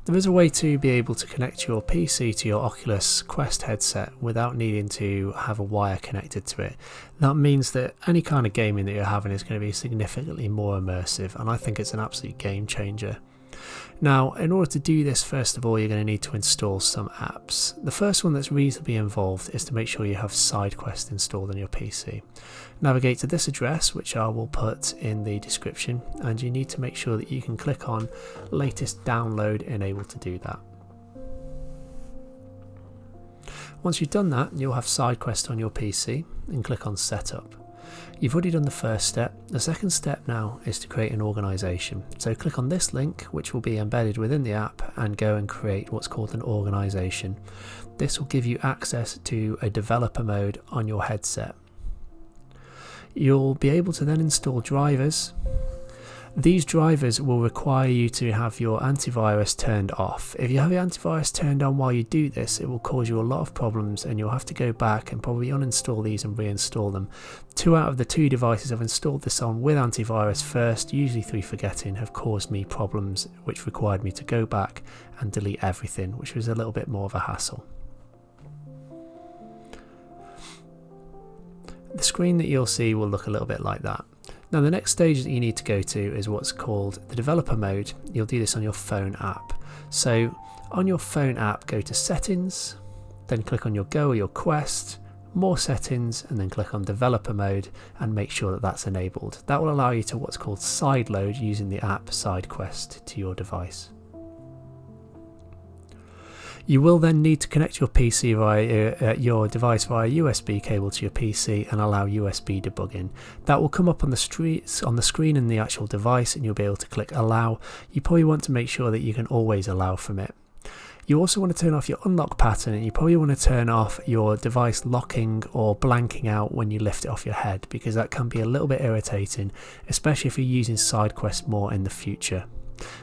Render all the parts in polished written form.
There is a way to be able to connect your PC to your Oculus Quest headset without needing to have a wire connected to it. That means that any kind of gaming that you're having is going to be significantly more immersive, and I think it's an absolute game changer. Now, in order to do this, first of all, you're going to need to install some apps. The first one that's reasonably involved is to make sure you have SideQuest installed on your PC. Navigate to this address, which I will put in the description, and you need to make sure that you can click on latest download enabled to do that. Once you've done that, you'll have SideQuest on your PC and click on setup. You've already done the first step. The second step now is to create an organisation. So click on this link, which will be embedded within the app, and go and create what's called an organisation. This will give you access to a developer mode on your headset. You'll be able to then install drivers. These drivers will require you to have your antivirus turned off. If you have your antivirus turned on while you do this, it will cause you a lot of problems, and you'll have to go back and probably uninstall these and reinstall them. 2 out of the 2 devices I've installed this on with antivirus first, usually through forgetting, have caused me problems which required me to go back and delete everything, which was a little bit more of a hassle. The screen that you'll see will look a little bit like that. Now, the next stage that you need to go to is what's called the developer mode. You'll do this on your phone app. So on your phone app, go to settings, then click on your Go or your Quest, more settings, and then click on developer mode and make sure that that's enabled. That will allow you to what's called sideload using the app SideQuest to your device. You will then need to connect your PC via your device via USB cable to your PC and allow USB debugging. That will come up on the screen in the actual device, and you'll be able to click allow. You probably want to make sure that you can always allow from it. You also want to turn off your unlock pattern, and you probably want to turn off your device locking or blanking out when you lift it off your head, because that can be a little bit irritating, especially if you're using SideQuest more in the future.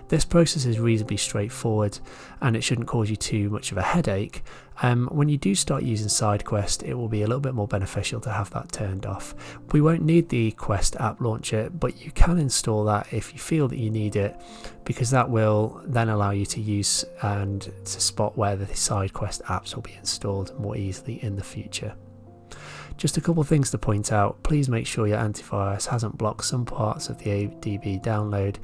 This process is reasonably straightforward, and it shouldn't cause you too much of a headache. When you do start using SideQuest, it will be a little bit more beneficial to have that turned off. We won't need the Quest app launcher, but you can install that if you feel that you need it, because that will then allow you to use and to spot where the SideQuest apps will be installed more easily in the future. Just a couple of things to point out. Please make sure your antivirus hasn't blocked some parts of the ADB download.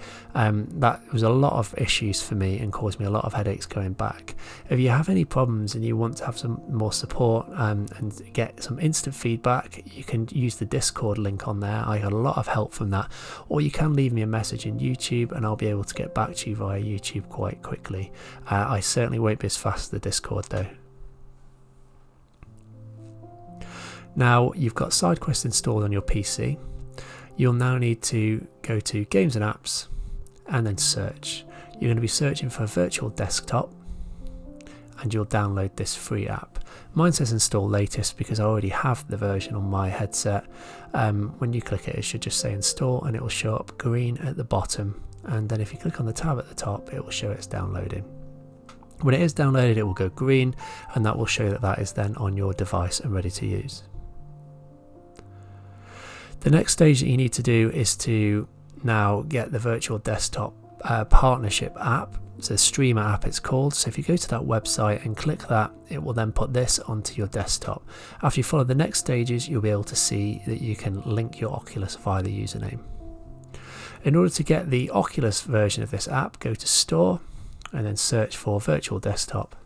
That was a lot of issues for me and caused me a lot of headaches going back. If you have any problems and you want to have some more support and get some instant feedback, you can use the Discord link on there. I got a lot of help from that. Or you can leave me a message in YouTube and I'll be able to get back to you via YouTube quite quickly. I certainly won't be as fast as the Discord though. Now you've got SideQuest installed on your PC, you'll now need to go to Games and Apps and then search. You're going to be searching for Virtual Desktop and you'll download this free app. Mine says install latest because I already have the version on my headset. When you click it, it should just say install and it will show up green at the bottom, and then if you click on the tab at the top, it will show it's downloading. When it is downloaded, it will go green and that will show that that is then on your device and ready to use. The next stage that you need to do is to now get the Virtual Desktop Partnership app. It's a streamer app it's called. So if you go to that website and click that, it will then put this onto your desktop. After you follow the next stages, you'll be able to see that you can link your Oculus via the username. In order to get the Oculus version of this app, go to Store and then search for Virtual Desktop.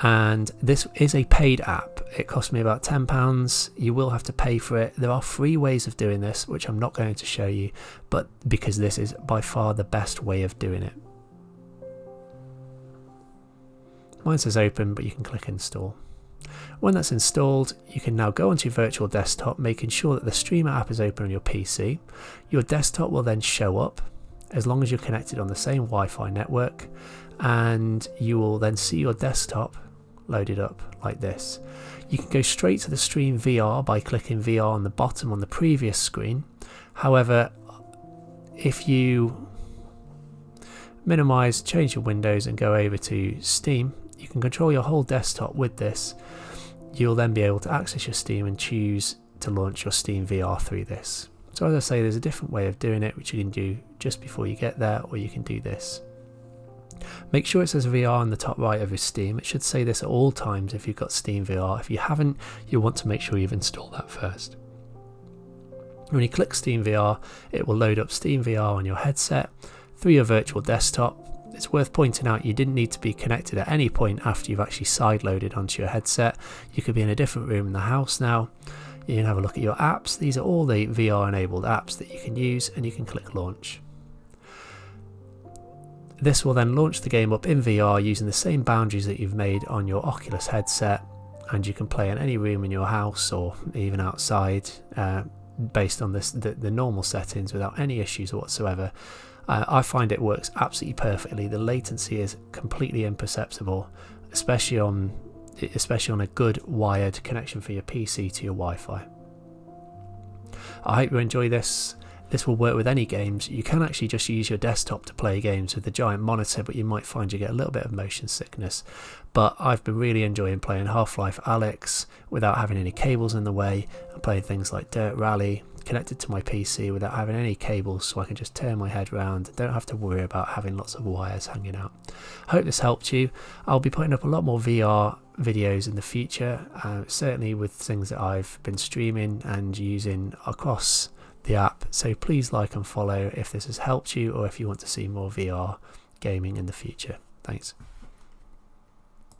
And this is a paid app. It cost me about £10. You will have to pay for it. There are free ways of doing this, which I'm not going to show you, but because this is by far the best way of doing it. Mine says open, but you can click install. When that's installed, you can now go onto your Virtual Desktop, making sure that the Streamer app is open on your PC. Your desktop will then show up as long as you're connected on the same Wi-Fi network, and you will then see your desktop loaded up like this. You can go straight to the Stream VR by clicking VR on the bottom on the previous screen. However, if you minimize, change your windows and go over to Steam, you can control your whole desktop with this. You'll then be able to access your Steam and choose to launch your Steam VR through this. So as I say, there's a different way of doing it, which you can do just before you get there, or you can do this. Make sure it says VR on the top right of your Steam. It should say this at all times if you've got Steam VR. If you haven't, you'll want to make sure you've installed that first. When you click Steam VR, it will load up Steam VR on your headset through your virtual desktop. It's worth pointing out you didn't need to be connected at any point after you've actually sideloaded onto your headset. You could be in a different room in the house now. You can have a look at your apps. These are all the VR enabled apps that you can use, and you can click launch. This will then launch the game up in VR using the same boundaries that you've made on your Oculus headset, and you can play in any room in your house or even outside based on the normal settings without any issues whatsoever. I find it works absolutely perfectly. The latency is completely imperceptible, especially on a good wired connection for your PC to your Wi-Fi. I hope you enjoy this. This will work with any games. You can actually just use your desktop to play games with the giant monitor, but you might find you get a little bit of motion sickness. But I've been really enjoying playing Half-Life Alyx without having any cables in the way, and playing things like Dirt Rally connected to my PC without having any cables, so I can just turn my head around and don't have to worry about having lots of wires hanging out. I hope this helped you. I'll be putting up a lot more VR videos in the future, certainly with things that I've been streaming and using across the app, so please like and follow if this has helped you, or if you want to see more VR gaming in the future. Thanks.